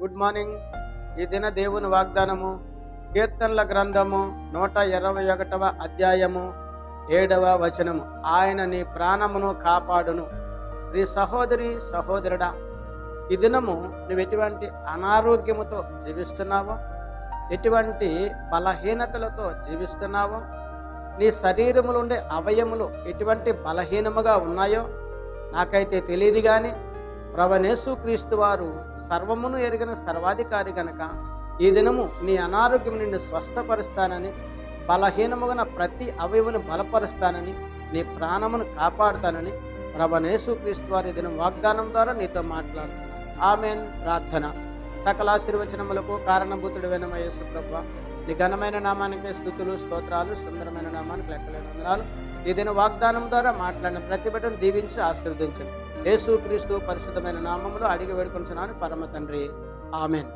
Good morning. ఈ దిన దేవుని వాగ్దానము కీర్తనల గ్రంథము 121వ అధ్యాయము 7వ వచనము. ఆయన నీ ప్రాణమును కాపాడును. నీ సహోదరి సహోదరుడా, ఈ దినము నువ్వు ఎటువంటి అనారోగ్యముతో జీవిస్తున్నావో, ఎటువంటి బలహీనతలతో జీవిస్తున్నావో, నీ శరీరములో ఉండే అవయములు ఎటువంటి బలహీనముగా ఉన్నాయో నాకైతే తెలియదు, కానీ ప్రభువైన క్రీస్తు వారు సర్వమును ఎరిగిన సర్వాధికారి గనక ఈ దినము నీ అనారోగ్యం నిన్ను స్వస్థపరుస్తానని, బలహీనముగా ప్రతి అవయవును బలపరుస్తానని, నీ ప్రాణమును కాపాడుతానని ప్రభువైన క్రీస్తు వారి దినం వాగ్దానం ద్వారా నీతో మాట్లాడుతున్నాను. ఆమెన్. ప్రార్థన. సకల ఆశీర్వచనములకు కారణభూతుడైన మా యేసు ప్రభువా, నీ ఘనమైన నామానికి స్తుతులు స్తోత్రాలు, సుందరమైన నామానికి లెక్కలేని వందనాలు. ఈ దిన వాగ్దానం ద్వారా మాట్లాడిన ప్రతి బిడ్డను దీవించి ఆశీర్వదించండి. యేసు క్రీస్తు పరిశుద్ధమైన నామములో అడిగి వేడుకొంచున్నాను పరమ తండ్రి. ఆమెన్.